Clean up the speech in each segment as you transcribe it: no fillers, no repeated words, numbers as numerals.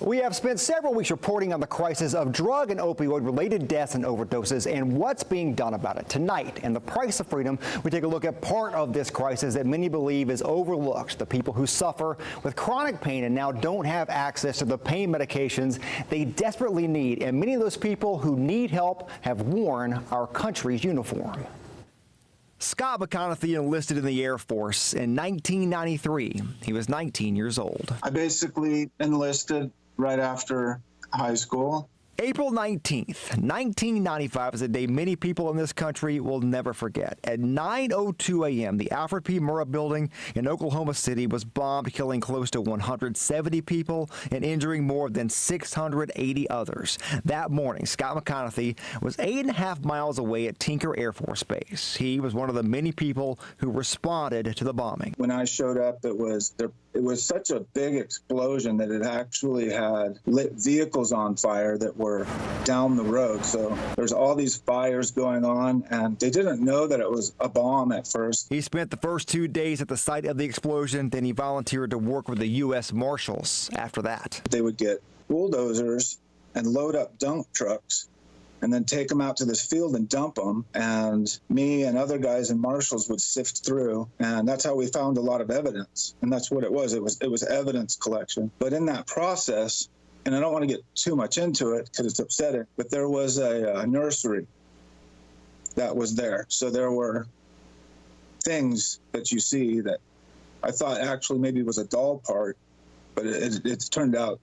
We have spent several weeks reporting on the crisis of drug and opioid-related deaths and overdoses and what's being done about it. Tonight, in The Price of Freedom, we take a look at part of this crisis that many believe is overlooked. The people who suffer with chronic pain and now don't have access to the pain medications they desperately need. And many of those people who need help have worn our country's uniform. Scott McConaughey enlisted in the Air Force in 1993. He was 19 years old. I basically enlisted right after high school. April 19th, 1995 is a day many people in this country will never forget. At 9:02 a.m., the Alfred P. Murrah building in Oklahoma City was bombed, killing close to 170 people and injuring more than 680 others. That morning, Scott McConaughey was 8.5 miles away at Tinker Air Force Base. He was one of the many people who responded to the bombing. When I showed up, it was such a big explosion that it actually had lit vehicles on fire that were down the road. So there's all these fires going on, and they didn't know that it was a bomb at first. He spent the first 2 days at the site of the explosion. Then he volunteered to work with the U.S. Marshals after that. They would get bulldozers and load up dump trucks and then take them out to this field and dump them. And me and other guys and marshals would sift through. And that's how we found a lot of evidence. And that's what it was. It was evidence collection. But in that process, and I don't want to get too much into it because it's upsetting, but there was a nursery that was there. So there were things that you see that I thought actually maybe was a doll part, but it turned out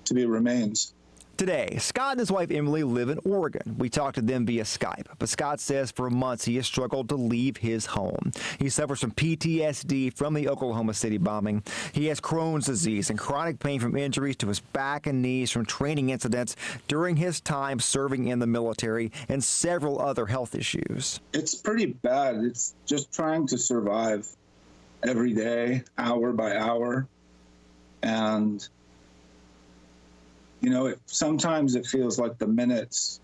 to be remains. Today, Scott and his wife Emily live in Oregon. We talked to them via Skype, but Scott says for months he has struggled to leave his home. He suffers from PTSD from the Oklahoma City bombing. He has Crohn's disease and chronic pain from injuries to his back and knees from training incidents during his time serving in the military and several other health issues. It's pretty bad. It's just trying to survive every day, hour by hour. And you know, sometimes it feels like a minute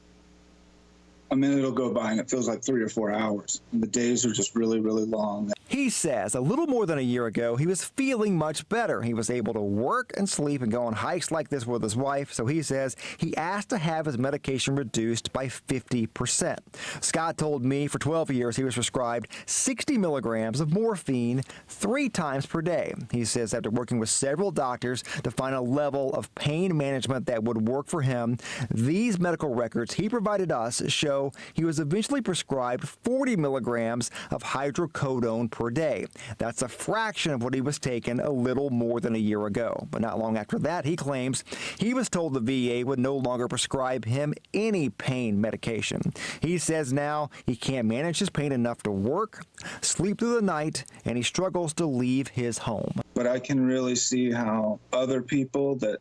will go by and it feels like 3 or 4 hours. And the days are just really, really long. He says a little more than a year ago, he was feeling much better. He was able to work and sleep and go on hikes like this with his wife. So he says he asked to have his medication reduced by 50%. Scott told me for 12 years he was prescribed 60 milligrams of morphine 3 times per day. He says after working with several doctors to find a level of pain management that would work for him, these medical records he provided us show he was eventually prescribed 40 milligrams of hydrocodone per day. That's a fraction of what he was taking a little more than a year ago. But not long after that, he claims he was told the VA would no longer prescribe him any pain medication. He says now he can't manage his pain enough to work, sleep through the night, and he struggles to leave his home. But I can really see how other people that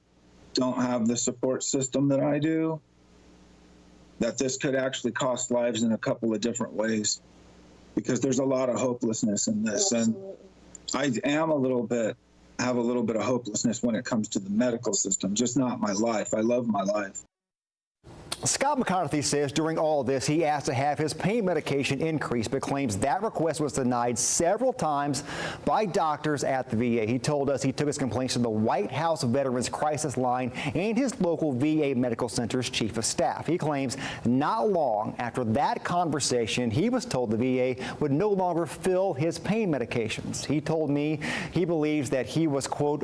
don't have the support system that I do, that this could actually cost lives in a couple of different ways, because there's a lot of hopelessness in this. Absolutely. And I have a little bit of hopelessness when it comes to the medical system, just not my life. I love my life. Scott McConaughey says during all of this, he asked to have his pain medication increased, but claims that request was denied several times by doctors at the VA. He told us he took his complaints to the White House Veterans Crisis Line and his local VA Medical Center's chief of staff. He claims not long after that conversation, he was told the VA would no longer fill his pain medications. He told me he believes that he was, quote,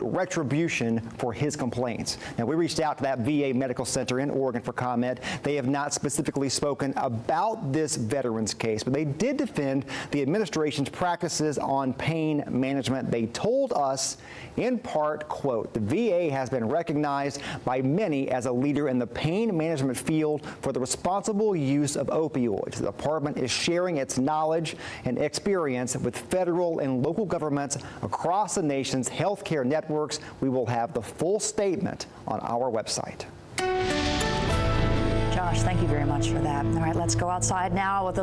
retribution for his complaints. Now, we reached out to that VA Medical Center in Oregon for comment. They have not specifically spoken about this veterans case, but they did defend the administration's practices on pain management. They told us in part, quote, the VA has been recognized by many as a leader in the pain management field for the responsible use of opioids. The department is sharing its knowledge and experience with federal and local governments across the nation's healthcare networks. We will have the full statement on our website. Josh, thank you very much for that. All right, let's go outside now with a look